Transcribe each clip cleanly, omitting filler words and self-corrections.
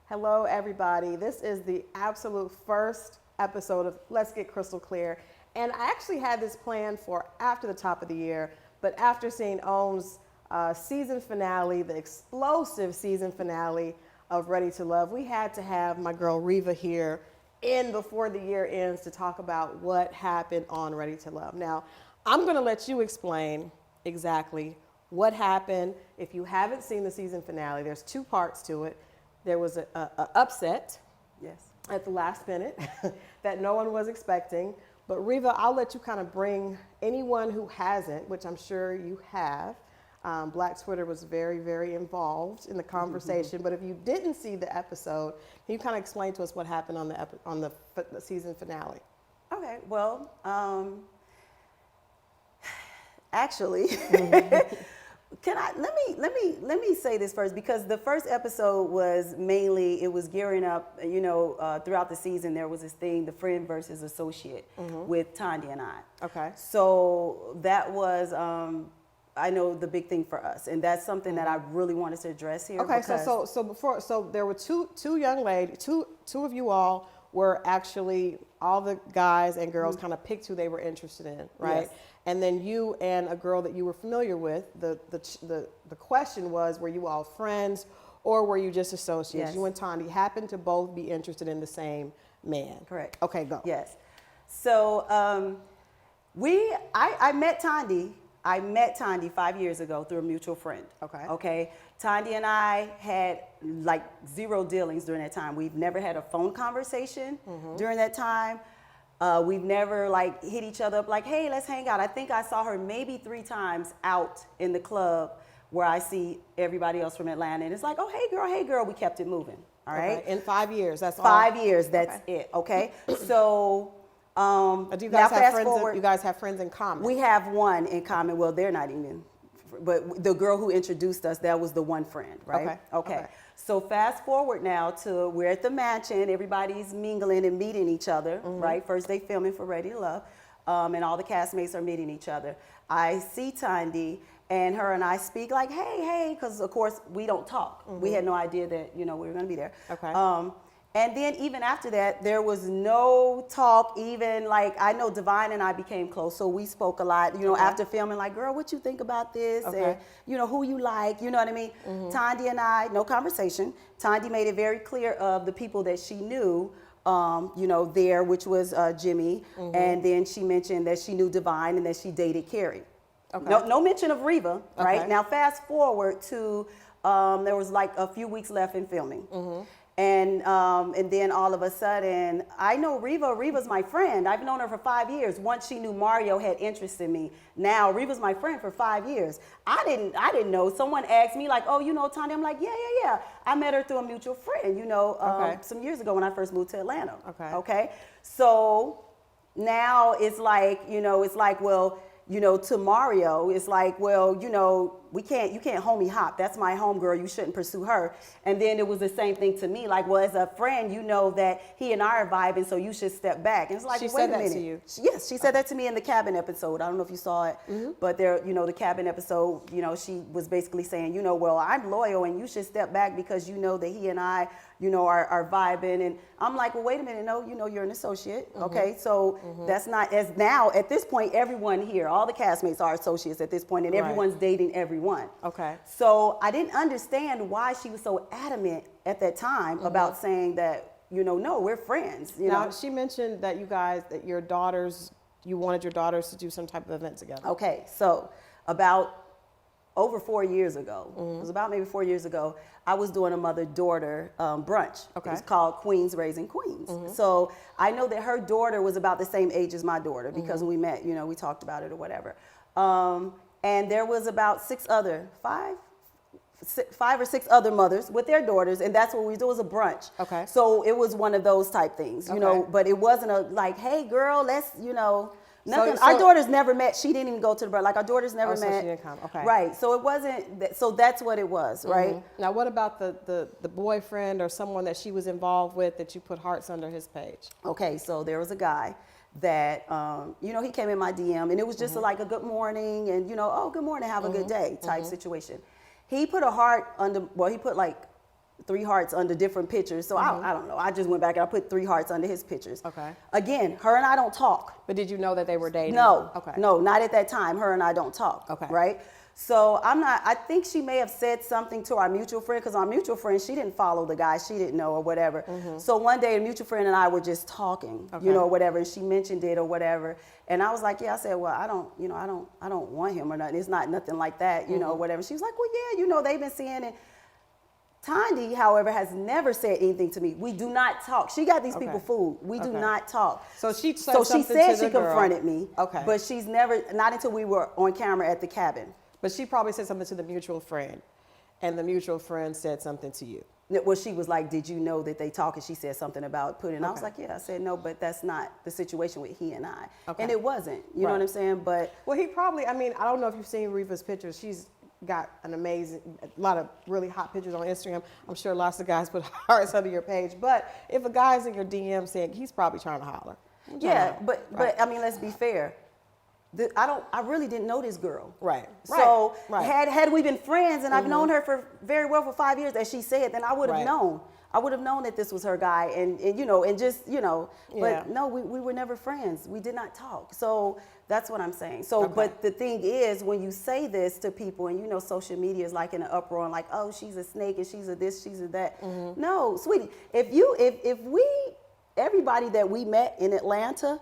Hello, everybody. This is the absolute first episode of Let's Get Crystal Clear. And I actually had this planned for after the top of the year, but after seeing Ohm's season finale, the explosive season finale of Ready to Love, we had to have my girl Reva here in before the year ends to talk about what happened on Ready to Love. Now, I'm going to let you explain exactly what happened. If you haven't seen the season finale, there's two parts to it. There was an upset at the last minute that no one was expecting. But Reva, I'll let you kind of bring anyone who hasn't, which I'm sure you have. Black Twitter was very, very involved in the conversation. But if you didn't see the episode, can you kind of explain to us what happened on the season finale? Okay, well, actually, let me say this first, because the first episode was mainly, it was gearing up, throughout the season there was this thing, the friend versus associate with Tondy and I. Okay. So that was, I know, the big thing for us, and that's something that I really wanted to address here. Okay, so there were two young ladies, two of you all were actually, all the guys and girls kind of picked who they were interested in, right? Yes. And then you and a girl that you were familiar with, the question was, were you all friends or were you just associates? Yes. You and Tondy happened to both be interested in the same man. Correct. Okay, go. Yes. So I met Tondy. I met Tondy 5 years ago through a mutual friend. Okay. Okay. Tondy and I had like zero dealings during that time. We've never had a phone conversation during that time. We've never like hit each other up like, hey, let's hang out. I think I saw her maybe 3 times out in the club where I see everybody else from Atlanta. And it's like, oh, hey, girl. We kept it moving. All right. In 5 years, that's all. 5 years, that's it. Okay. So, do you guys have friends? You guys have friends in common? We have one in common. Well, they're not even, but the girl who introduced us, that was the one friend, right? Okay. So fast forward now to, we're at the mansion, everybody's mingling and meeting each other, right? First day filming for Ready to Love, and all the castmates are meeting each other. I see Tondy, and her and I speak like, hey, because of course we don't talk. We had no idea that, we were gonna be there. Okay. And then even after that, there was no talk, even like, I know Divine and I became close, so we spoke a lot, after filming, like, girl, what you think about this? And, who you like, you know what I mean? Tondy and I, no conversation. Tondy made it very clear of the people that she knew, there, which was Jimmy. And then she mentioned that she knew Divine and that she dated Carrie. Okay. No mention of Reva, right? Now fast forward to, there was like a few weeks left in filming. And then all of a sudden, I know Reva's my friend. I've known her for 5 years. Once she knew Mario had interest in me. Now Reva's my friend for 5 years. I didn't know. Someone asked me like, oh, Tondy? I'm like, yeah. I met her through a mutual friend, some years ago when I first moved to Atlanta. Okay. So now it's like, well, to Mario, it's like, well, you can't homie hop. That's my homegirl. You shouldn't pursue her. And then it was the same thing to me. Like, well, as a friend, that he and I are vibing, so you should step back. And it's like, she wait said a minute. That to you. Yes, she said that to me in the cabin episode. I don't know if you saw it, but there, the cabin episode, she was basically saying, well, I'm loyal and you should step back because you know that he and I, are vibing. And I'm like, well, wait a minute. No, you're an associate. Okay. So that's not, as now at this point, everyone here, all the castmates are associates at this point, and everyone's dating everyone. Okay. So I didn't understand why she was so adamant at that time about saying that, no, we're friends. Now, she mentioned that you wanted your daughters to do some type of event together. Okay. So about over 4 years ago, it was about maybe 4 years ago, I was doing a mother-daughter brunch. Okay. It's called Queens Raising Queens. So I know that her daughter was about the same age as my daughter because when we met, we talked about it or whatever. And there was about 5 or 6 other mothers with their daughters, and that's what we do, was a brunch. Okay. So it was one of those type things, but it wasn't a like, hey girl, let's, nothing. Our daughters never met. She didn't even go to the brunch. Like, our daughters never met. So she didn't come. Okay. Right. So it wasn't. So that's what it was. Right. Now, what about the boyfriend or someone that she was involved with that you put hearts under his page? Okay. So there was a guy that, he came in my DM, and it was just like a good morning and, oh, good morning, have a good day type situation. He put a heart under, well, he put like 3 hearts under different pictures. So I don't know. I just went back and I put 3 hearts under his pictures. Okay. Again, her and I don't talk. But did you know that they were dating? No. Okay. No, not at that time. Her and I don't talk. Okay. Right? So I think she may have said something to our mutual friend, because our mutual friend, she didn't follow the guy, she didn't know or whatever. So one day a mutual friend and I were just talking, you know, whatever, and she mentioned it or whatever. And I was like, yeah, I said, well, I don't want him or nothing. It's not nothing like that, you know, whatever. She was like, well, yeah, you know, they've been seeing it. Tondy, however, has never said anything to me. We do not talk. She got these people fooled. We do not talk. So she said so she said she girl. confronted me. Okay. But she's never, not until we were on camera at the cabin. But she probably said something to the mutual friend, and the mutual friend said something to you. Well, she was like, did you know that they talk? And she said something about putting, I was like, yeah. I said, no, but that's not the situation with he and I. Okay. And it wasn't, you know what I'm saying? But well, he probably, I mean, I don't know if you've seen Reva's pictures. She's got a lot of really hot pictures on Instagram. I'm sure lots of guys put hearts under your page. But if a guy's in your DM saying, he's probably trying to holler. Yeah, but I mean, let's be fair. I really didn't know this girl. Right. So had we been friends, and I've known her for very well for 5 years, as she said, then I would have known. I would have known that this was her guy, and you know, and just, you know, but no, we were never friends. We did not talk. So that's what I'm saying. So, but the thing is, when you say this to people, and you know, social media is like in an uproar, and like, oh, she's a snake, and she's a this, she's a that. No, sweetie, everybody that we met in Atlanta,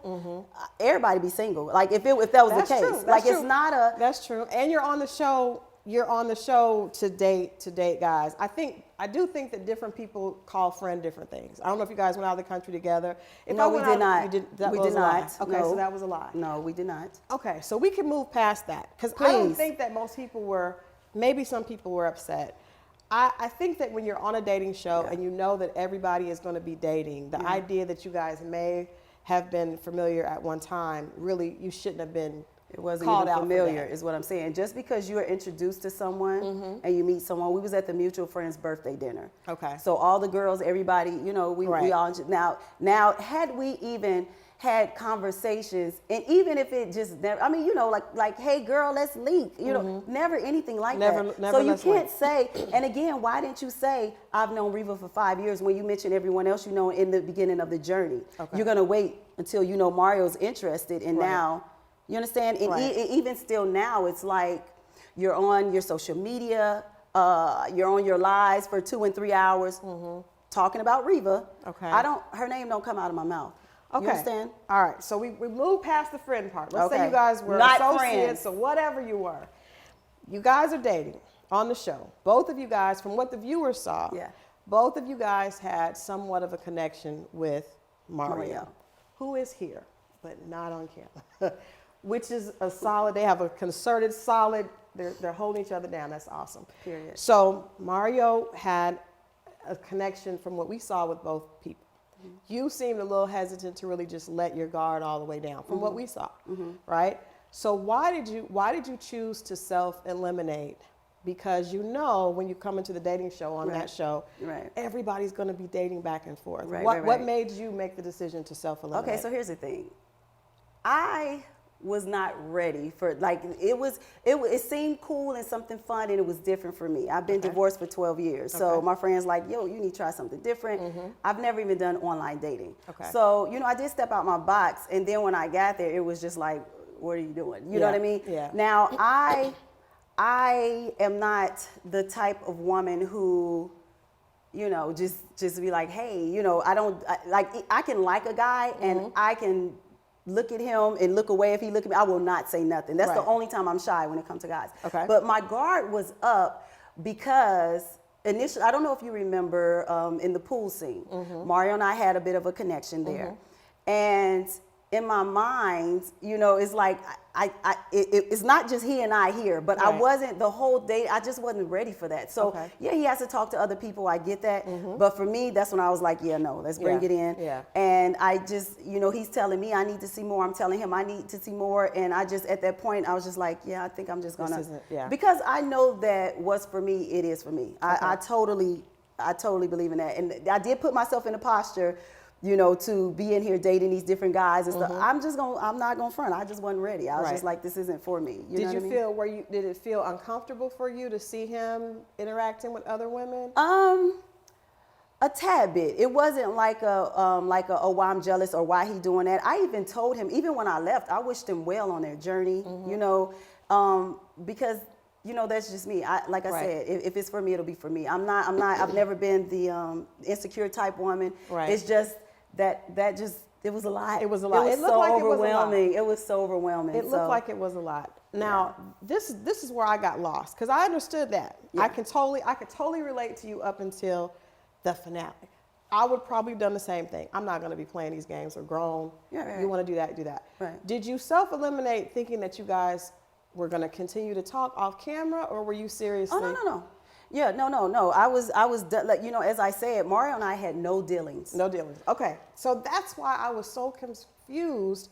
everybody be single. Like if that was That's the case, true. like That's it's not a. That's true. And you're on the show. You're on the show to date guys. I do think that different people call friend different things. I don't know if you guys went out of the country together. No, we did not. We did not. Okay, no. so that was a lie. No, we did not. Okay, so we can move past that, because I don't think that most people were. Maybe some people were upset. I think that when you're on a dating show and you know that everybody is going to be dating, the idea that you guys may have been familiar at one time, really, you shouldn't have been. It wasn't called even out familiar, is what I'm saying. Just because you are introduced to someone and you meet someone, we was at the mutual friend's birthday dinner. Okay. So all the girls, everybody, you know, we all now had we even had conversations, and even if it just never, I mean, you know, like, hey girl, let's link, you know, never anything like that. Never. So you can't say, and again, why didn't you say, I've known Reva for 5 years, when you mentioned everyone else you know in the beginning of the journey? Okay. You're gonna wait until you know Mario's interested, and now, you understand? And even still now, it's like you're on your social media, you're on your lives for 2 and 3 hours talking about Reva. Okay. Her name don't come out of my mouth. Okay. You understand? All right. So we moved past the friend part. Let's say you guys were not associates friends. or whatever you were. You guys are dating on the show. Both of you guys, from what the viewers saw, both of you guys had somewhat of a connection with Mario, who is here, but not on camera, which is a solid, they have a concerted, solid, they're holding each other down. That's awesome. Period. So Mario had a connection from what we saw with both people. You seemed a little hesitant to really just let your guard all the way down from what we saw, right? So why did you choose to self-eliminate? Because you know when you come into the dating show on that show, everybody's going to be dating back and forth. What made you make the decision to self-eliminate? Okay, so here's the thing. I was not ready for, like, it seemed cool and something fun, and it was different for me. I've been divorced for 12 years. So my friends like, yo, you need to try something different. I've never even done online dating. So, you know, I did step out my box, and then when I got there, it was just like, what are you doing? You know what I mean? Yeah. Now, I am not the type of woman who, you know, just be like, hey, you know, I can like a guy and I can look at him and look away if he look at me. I will not say nothing. That's the only time I'm shy when it comes to guys. Okay. But my guard was up because initially, I don't know if you remember in the pool scene, Mario and I had a bit of a connection there. And in my mind, you know, it's like, it's not just he and I here, but I wasn't the whole day, I just wasn't ready for that. So yeah, he has to talk to other people, I get that. But for me, that's when I was like, yeah, no, let's bring it in. And I just, you know, he's telling me I need to see more. I'm telling him I need to see more. And I just, at that point, I was just like, yeah, I think I'm just gonna, because I know that what's for me, it is for me. I totally believe in that. And I did put myself in a posture, you know, to be in here dating these different guys and stuff. I'm not gonna front. I just wasn't ready. I was just like, this isn't for me. You know what I mean? Did it feel uncomfortable for you to see him interacting with other women? A tad bit. It wasn't like oh, why I'm jealous or why he doing that. I even told him, even when I left, I wished him well on their journey, you know, because, you know, that's just me. Like I said, if it's for me, it'll be for me. I've never been the insecure type woman. Right. It's just that it was a lot. It was a lot. It was It looked so like it was a lot. overwhelming. It was so overwhelming. It looked like it was a lot. Now, this is where I got lost, because I understood that. I could totally relate to you up until the finale. I would probably have done the same thing. I'm not going to be playing these games. We're grown. Yeah, right. You want to do that, do that. Right. Did you self-eliminate thinking that you guys were going to continue to talk off camera, or were you seriously? Oh, no. Yeah, no. I was, like, you know, as I said, Mario and I had no dealings. No dealings. Okay. So that's why I was so confused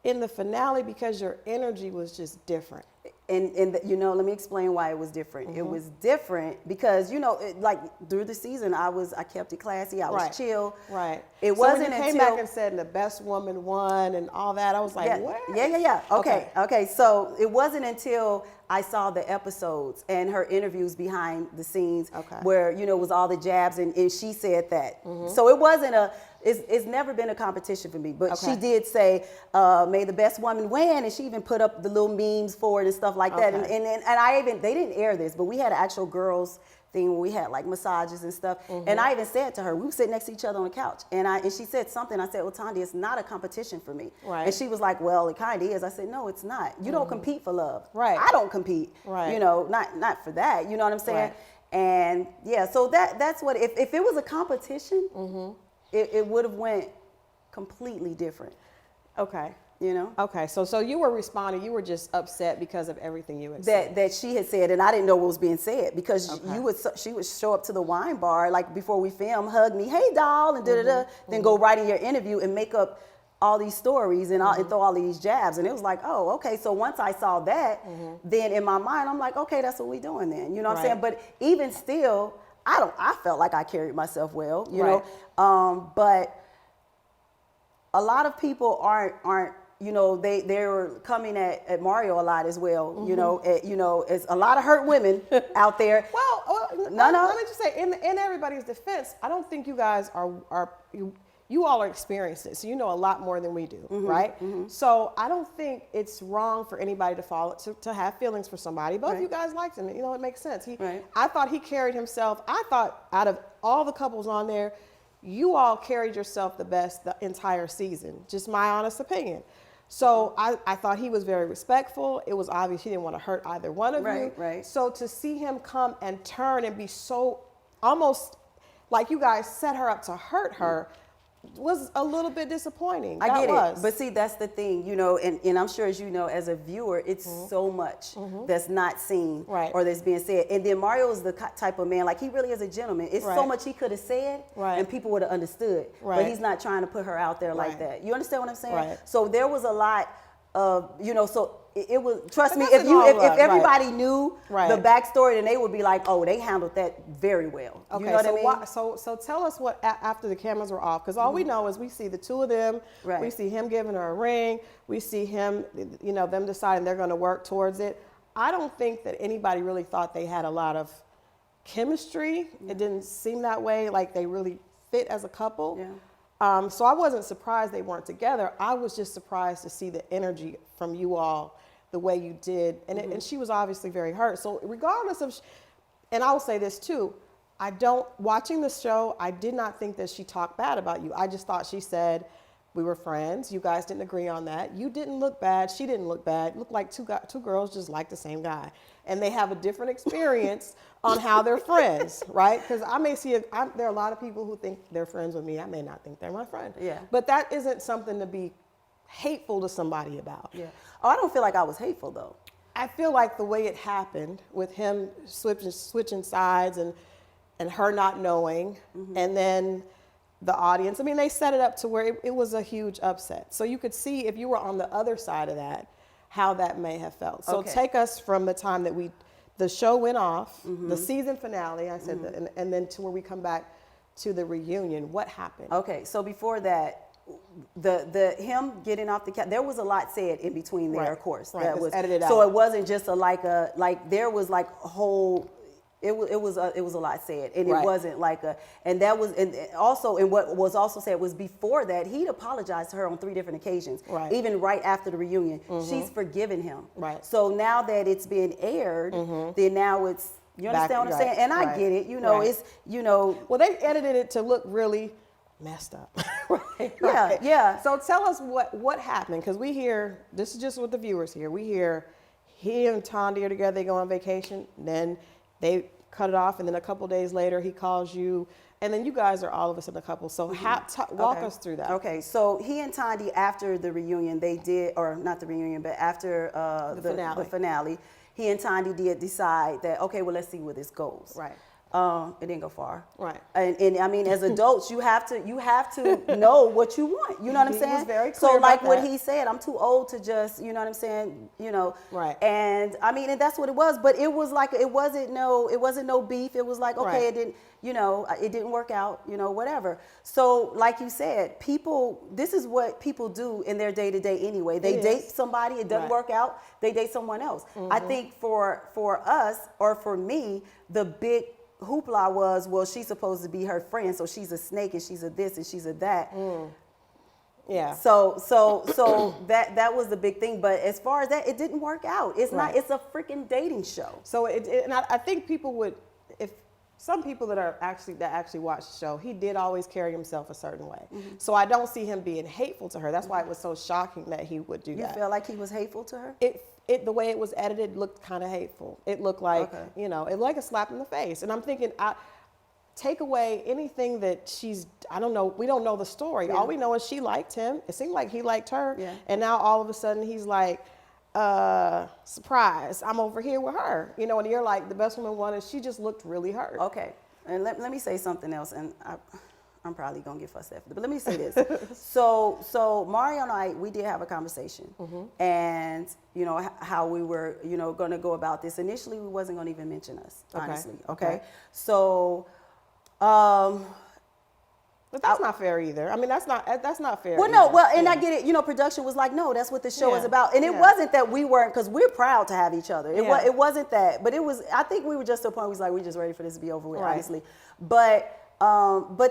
in the finale, because your energy was just different. And you know, let me explain why it was different. It was different because, you know, like through the season, I kept it classy. I was chill. Right. It so wasn't when you came back and said the best woman won and all that, I was like, what? Yeah. Okay. So it wasn't until I saw the episodes and her interviews behind the scenes where, you know, it was all the jabs and she said that. So it wasn't it's never been a competition for me, but she did say, may the best woman win, and she even put up the little memes for it and stuff like that. And they didn't air this, but we had an actual girls thing where we had like massages and stuff. And I even said to her, we were sitting next to each other on the couch, and she said something. I said, well, Tondy, it's not a competition for me. Right. And she was like, well, it kind of is. I said, no, it's not. You don't compete for love. Right. I don't compete. Right. You know, not for that. You know what I'm saying? Right. And yeah, so that's what, if it was a competition, it would have went completely different. Okay. You know? Okay. So you were responding. You were just upset because of everything you had said. That she had said, and I didn't know what was being said, because she would show up to the wine bar like before we film, hug me, hey doll, and then go right in your interview and make up all these stories and throw all these jabs. And it was like, oh, okay. So once I saw that, then in my mind, I'm like, okay, that's what we doing then. You know what I'm saying? But even still, I felt like I carried myself well, you know. But a lot of people aren't, you know, they were coming at Mario a lot as well, you know, it's a lot of hurt women out there. Well, let me just say, in everybody's defense, I don't think you guys you all are experienced it, so you know a lot more than we do, right? So I don't think it's wrong for anybody to have feelings for somebody. Both of you guys liked him, you know, it makes sense. I thought he carried himself. I thought out of all the couples on there, you all carried yourself the best the entire season. Just my honest opinion. So I thought he was very respectful. It was obvious he didn't want to hurt either one of you. Right. So to see him come and turn and be so almost like you guys set her up to hurt her was a little bit disappointing. I get it. But see, that's the thing, you know, and I'm sure as you know, as a viewer, it's so much that's not seen or that's being said. And then Mario is the type of man, like he really is a gentleman. It's so much he could have said and people would have understood. But he's not trying to put her out there like that. You understand what I'm saying? So there was a lot of, you know, so it was, trust me, if everybody knew the backstory, then they would be like, oh, they handled that very well. Okay, you know what I mean? So tell us what after the cameras were off, because all we know is we see the two of them, we see him giving her a ring, we see him, you know, them deciding they're going to work towards it. I don't think that anybody really thought they had a lot of chemistry. It didn't seem that way, like they really fit as a couple. So I wasn't surprised they weren't together. I was just surprised to see the energy from you all the way you did. And, and she was obviously very hurt. So regardless of, and I will say this too, watching the show, I did not think that she talked bad about you. I just thought she said, we were friends. You guys didn't agree on that. You didn't look bad. She didn't look bad. It looked like two girls just like the same guy. And they have a different experience on how they're friends, right? Because I may see, there are a lot of people who think they're friends with me. I may not think they're my friend. But that isn't something to be hateful to somebody about. Oh, I don't feel like I was hateful though. I feel like the way it happened with him switching sides and her not knowing, and then the audience, I mean, they set it up to where it was a huge upset. So you could see if you were on the other side of that, how that may have felt. So take us from the time that the show went off, the season finale, I said, and then to where we come back to the reunion. What happened? Okay, so before that, him getting off the couch, there was a lot said in between there, of course. That was edited out. So it wasn't just there was like a whole, it was a lot said, and Right. it wasn't like a, and that was, and also, and what was also said was before that he'd apologized to her on 3 different occasions, Right. even right after the reunion. She's forgiven him. Right. So now that it's been aired, then now it's, you understand what I'm saying? And I right. get it. You know, Right. it's, you know. Well, they edited it to look really messed up. Right, Yeah, right. yeah. So tell us what happened, because we hear, this is just what the viewers hear. We hear he and Tondy are together, they go on vacation, then they cut it off, and then a couple days later he calls you, and then you guys are all of a sudden a couple. So walk us through that. Okay, so he and Tondy, after the reunion, they did, or not the reunion, but after the finale, he and Tondy did decide that, okay, well, let's see where this goes. Right. It didn't go far. Right. And I mean, as adults, you have to know what you want. You know what I'm saying? He was very so clear like about what that. he said, I'm too old to just, you know what I'm saying? You know. Right. And I mean, and that's what it was. But it was like, it wasn't no beef. It was like, okay, Right. it didn't, you know, it didn't work out, you know, whatever. So like you said, people, this is what people do in their day to day anyway. They date somebody, it doesn't Right. work out, they date someone else. I think for us, or for me, the big hoopla was, well, she's supposed to be her friend, so she's a snake and she's a this and she's a that. Yeah. So that was the big thing. But as far as that, it didn't work out. It's Right. not. It's a freaking dating show. So and I think people would, if some people that actually watch the show, he did always carry himself a certain way. So I don't see him being hateful to her. That's why it was so shocking that he would do You that. feel like he was hateful to her? The way it was edited looked kind of hateful. It looked like, you know, it looked like a slap in the face. And I'm thinking, take away anything that she's, I don't know, we don't know the story. All we know is she liked him. It seemed like he liked her. Yeah. And now all of a sudden he's like, surprise, I'm over here with her. You know, and you're like, the best woman won, and she just looked really hurt. Okay. And let me say something else, and I'm probably gonna get fussed after, but let me say this. so Mario and I, we did have a conversation, and you know how we were, you know, gonna go about this. Initially, we wasn't gonna even mention us, honestly. Okay. So, But that's not fair either. I mean, that's not fair. well, no, either. well, and I get it. You know, production was like, no, that's what the show is Yeah. about, and it Yeah. wasn't that we weren't, because we're proud to have each other. Yeah. It wasn't that, but it was. I think we were just to a point. We was like, we're just ready for this to be over with, Right. honestly. But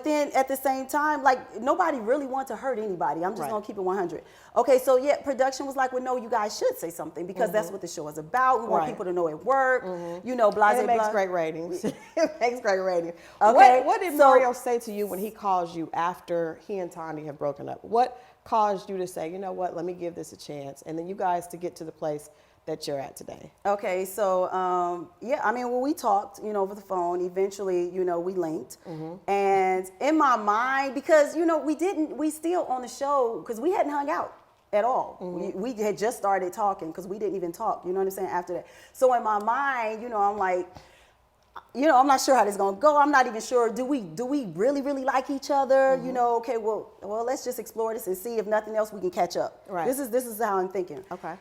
then at the same time, like, nobody really wanted to hurt anybody. I'm just Right. gonna keep it 100. Okay, so yeah, production was like, well, no, you guys should say something, because that's what the show is about. We want Right. people to know it worked. You know, blah, And it blah, makes blah. great ratings. It makes great ratings. Okay, What did so- Mario say to you when he calls you after he and Tondy have broken up? What caused you to say, you know what, let me give this a chance, and then you guys to get to the place that you're at today? Okay, so yeah, I mean, when we talked, you know, over the phone, eventually, you know, we linked, and in my mind, because you know, we still on the show, because we hadn't hung out at all. We had just started talking, because we didn't even talk. You know what I'm saying? After that, so in my mind, you know, I'm like, you know, I'm not sure how this is gonna go. I'm not even sure. Do we really like each other? You know, okay, well, let's just explore this and see if nothing else we can catch up. Right. This is how I'm thinking. Okay.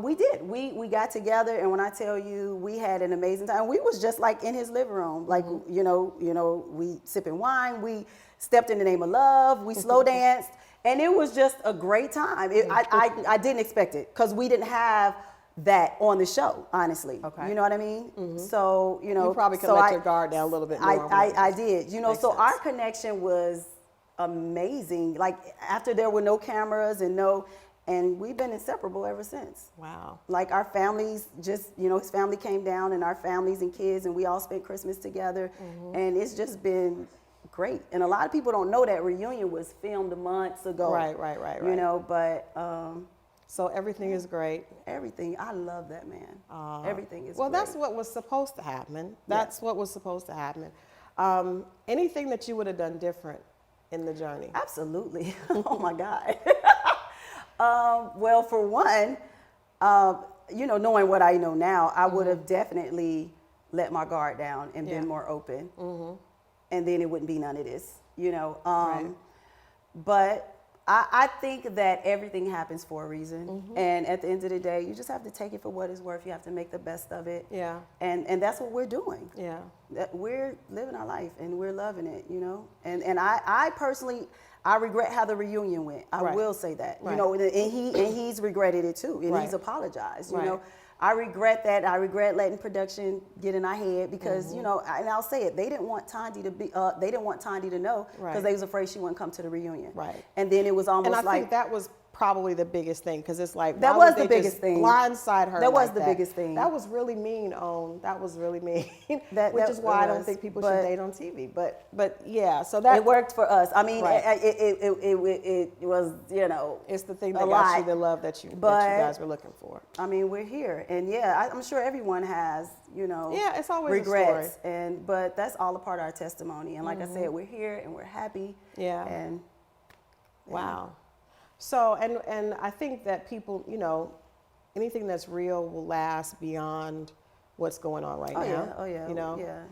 We did. We got together, and when I tell you, we had an amazing time. We was just like in his living room, like you know, we sipping wine. We stepped in the name of love. We slow danced, and it was just a great time. I didn't expect it, because we didn't have that on the show, honestly. Okay. You know what I mean? So you know, You probably could so let your guard down a little bit more. I did. You know, Makes so sense. our connection was amazing. Like, after there were no cameras and we've been inseparable ever since. Wow. Like, our families just, you know, his family came down, and our families and kids, and we all spent Christmas together. And it's just been great. And a lot of people don't know that reunion was filmed months ago. Right. You know, but So everything is great. everything, I love that man. Everything is Well, great. that's what was supposed to happen. That's what was supposed to happen. Anything that you would have done different in the journey? Absolutely. Oh my God. Well, for one, you know, knowing what I know now, I would have definitely let my guard down and been more open. And then it wouldn't be none of this, you know. Right. But I think that everything happens for a reason. And at the end of the day, you just have to take it for what it's worth. You have to make the best of it. Yeah. And that's what we're doing. Yeah. That we're living our life, and we're loving it, you know. And I personally, I regret how the reunion went. I Right. will say that, Right. you know, and he's regretted it too, and Right. he's apologized, you Right. know. I regret that. I regret letting production get in our head because, you know, and I'll say it, they didn't want Tondy to be, they didn't want Tondy to know because they was afraid she wouldn't come to the reunion. Right. And then it was almost and I like. think that was probably the biggest thing because it's like, That why was would the they biggest just thing. blindside her That was like the biggest thing. That was really mean, That was really mean. That Which is why I don't was, think people should date on TV. But yeah, so that it worked for us. I mean, Right. it was, you know, it's the thing that a got lot. you the love that you But- guys were looking for. I mean, we're here, and yeah, I'm sure everyone has, you know, Yeah, it's always regrets, a but that's all a part of our testimony. And like I said, we're here and we're happy. Yeah. And Wow. So, and I think that people, you know, anything that's real will last beyond what's going on right now. Yeah, oh yeah, You know? yeah.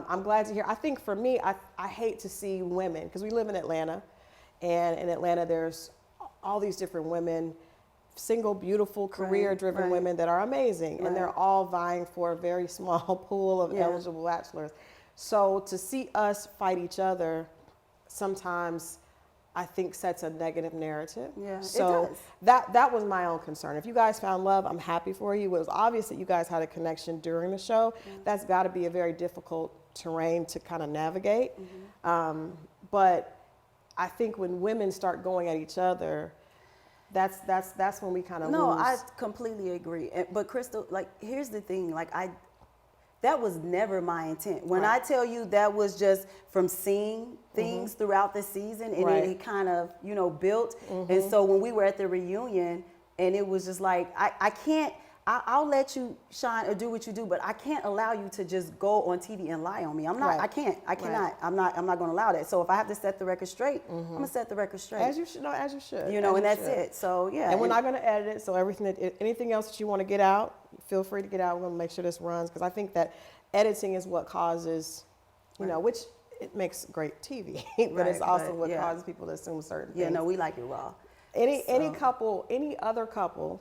I'm glad to hear. I think for me, I hate to see women, because we live in Atlanta, and in Atlanta there's all these different women, single, beautiful, career-driven right. women that are amazing, and they're all vying for a very small pool of eligible bachelors. So to see us fight each other sometimes I think sets a negative narrative. Yeah, so it does. that was my own concern. If you guys found love, I'm happy for you. It was obvious that you guys had a connection during the show. That's got to be a very difficult terrain to kind of navigate. But I think when women start going at each other, that's when we kind of No, lose. I completely agree. But Christal, like, here's the thing, like that was never my intent. When I tell you that was just from seeing things throughout the season, and it kind of, you know, built. And so when we were at the reunion, and it was just like, I can't, I'll let you shine or do what you do, but I can't allow you to just go on TV and lie on me. I'm not, I cannot, I'm not going to allow that. So if I have to set the record straight, I'm going to set the record straight. As you should. No, as you should. You know, as and you that's should. it. So yeah. And we're not going to edit it. So anything else that you want to get out, feel free to get out. We're going to make sure this runs, because I think that editing is what causes, you know, which it makes great TV, but it's also what causes people to assume certain things. Yeah, no, we like it raw. Any other couple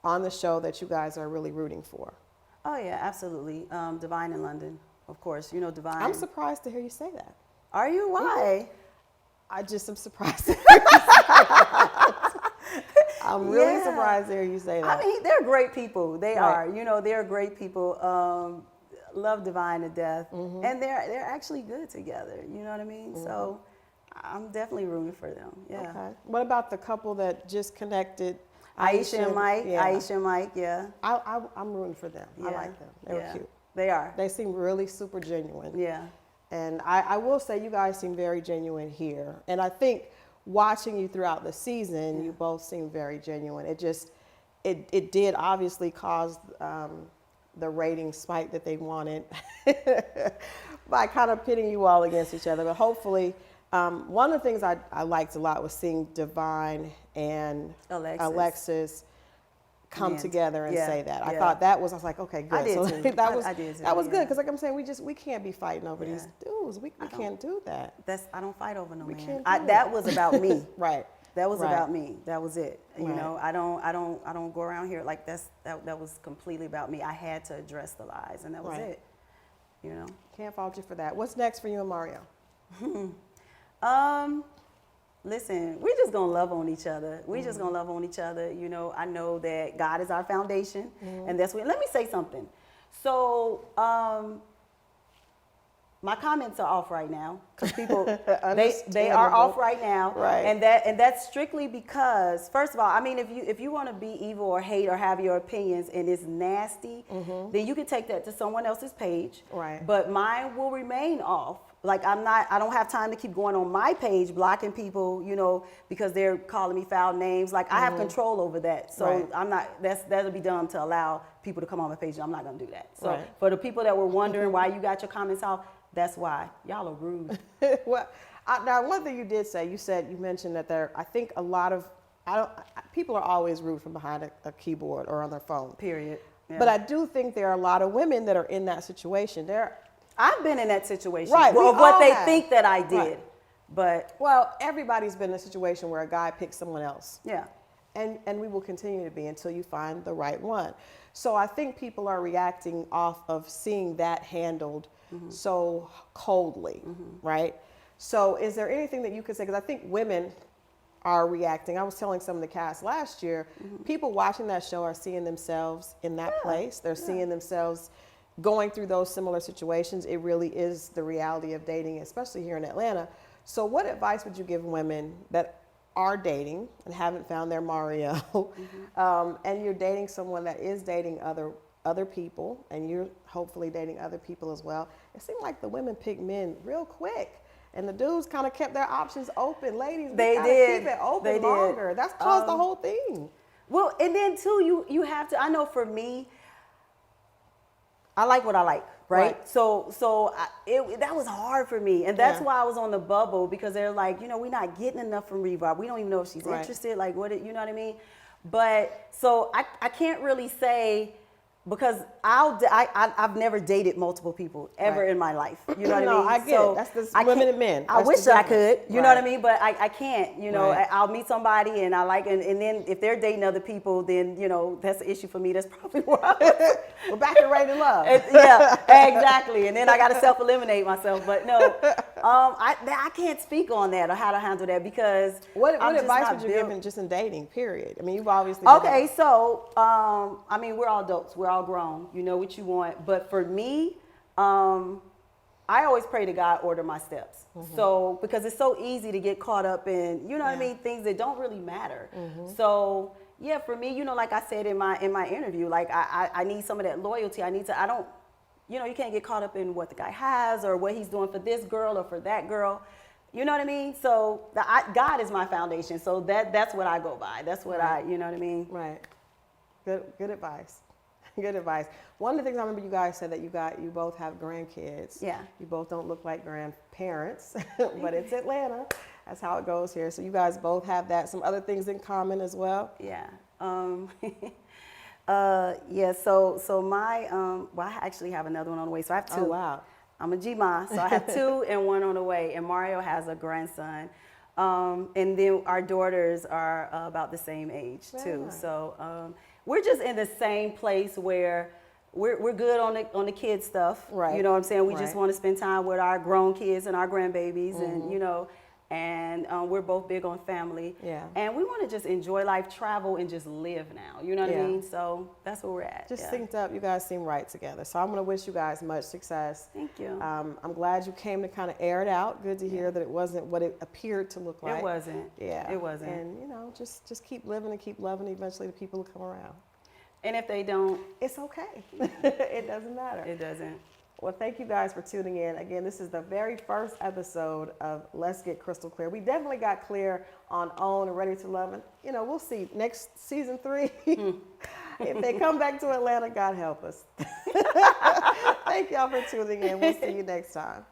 on the show that you guys are really rooting for? Oh yeah, absolutely. Divine in London, of course. You know Divine. I'm surprised to hear you say that. Are you? Why? I just am surprised to hear you say that. I'm really surprised to hear you say that. I mean, they're great people. They are. You know, they're great people. Love Divine to death, and they're actually good together. You know what I mean? So I'm definitely rooting for them. Yeah. Okay. What about the couple that just connected? Aisha and Mike. Yeah. Aisha and Mike. Yeah. I'm rooting for them. I like them. They were cute. They are. They seem really super genuine. Yeah. And I will say you guys seem very genuine here. And I think watching you throughout the season, you both seem very genuine. It just, it did obviously cause the rating spike that they wanted by kind of pitting you all against each other. But hopefully, one of the things I liked a lot was seeing Divine and Alexis come together and say that. I thought I was like, okay, good. I did too. That I did too, that was good, because like I'm saying, we can't be fighting over these dudes. We can't do that. I don't fight over no man. can't do That was about me. Right. That was about me. That was it. You know, I don't go around here like that was completely about me. I had to address the lies, and that was it. You know. Can't fault you for that. What's next for you and Mario? Listen, we're just gonna love on each other. We're just gonna love on each other. You know, I know that God is our foundation, and that's what. Let me say something. So, my comments are off right now because people they are off right now, and that's strictly because, first of all, I mean, if you want to be evil or hate or have your opinions and it's nasty, then you can take that to someone else's page. Right. But mine will remain off. Like I don't have time to keep going on my page blocking people, you know, because they're calling me foul names. Like I have control over that, so I'm not. That'll be dumb to allow people to come on my page. I'm not gonna do that. So for the people that were wondering why you got your comments off, that's why y'all are rude. Well, now one thing you did say, you mentioned that I think a lot of people are always rude from behind a keyboard or on their phone. Period. Yeah. But I do think there are a lot of women that are in that situation. I've been in that situation. Right. Well, of what they think that I did. Right. But everybody's been in a situation where a guy picks someone else. Yeah. And we will continue to be until you find the right one. So I think people are reacting off of seeing that handled so coldly, right? So is there anything that you could say? Because I think women are reacting. I was telling some of the cast last year, people watching that show are seeing themselves in that place. They're seeing themselves going through those similar situations. It really is the reality of dating, especially here in Atlanta. So what advice would you give women that are dating and haven't found their Mario, and you're dating someone that is dating other people, and you're hopefully dating other people as well? It seemed like the women picked men real quick. And the dudes kind of kept their options open. Ladies, They gotta did. keep it open They did. longer. That's caused the whole thing. Well, and then too, you have to. I know for me, I like what I like, right? So that was hard for me, and that's why I was on the bubble, because they're like, we're not getting enough from Reva. We don't even know if she's interested. Like, what? You know what I mean? But so I can't really say. Because I've never dated multiple people ever in my life. You know what I mean? I get it. That's the women and men. I wish that I could. You know what I mean? But I can't. I'll meet somebody and I like, and then if they're dating other people, then that's an issue for me. That's probably why we're back to Ready to Love. Yeah, exactly. And then I got to self-eliminate myself. But no, I can't speak on that or how to handle that, because what advice would you give just in dating? Period. I mean, you've obviously so I mean, we're all adults. We're all grown. You know what you want. But for me, I always pray to God order my steps. So, because it's so easy to get caught up in, what I mean, things that don't really matter. So yeah, for me, like I said in my interview, like I need some of that loyalty. I don't, you can't get caught up in what the guy has or what he's doing for this girl or for that girl. You know what I mean? So God is my foundation. So that's what I go by. That's what you know what I mean? Right. Good advice. Good advice. One of the things I remember you guys said that you both have grandkids. Yeah. You both don't look like grandparents, but it's Atlanta. That's how it goes here. So you guys both have that. Some other things in common as well. Yeah. Yeah. So my well, I actually have another one on the way. So I have two. Oh wow. I'm a G-ma, so I have two and one on the way. And Mario has a grandson. And then our daughters are about the same age too. Nice. So we're just in the same place where we're good on the kid stuff. Right. You know what I'm saying? We just want to spend time with our grown kids and our grandbabies, and we're both big on family. Yeah. And we want to just enjoy life, travel, and just live now. You know what I mean? So that's where we're at. Just synced up. You guys seem right together. So I'm going to wish you guys much success. Thank you. I'm glad you came to kind of air it out. Good to hear that it wasn't what it appeared to look like. It wasn't. Yeah. It wasn't. And, just keep living and keep loving. Eventually the people will come around. And if they don't, it's okay. It doesn't matter. It doesn't. Well, thank you guys for tuning in. Again, this is the very first episode of Let's Get Crystal Clear. We definitely got clear on Own and Ready to Love. And, we'll see next season 3. If they come back to Atlanta, God help us. Thank y'all for tuning in. We'll see you next time.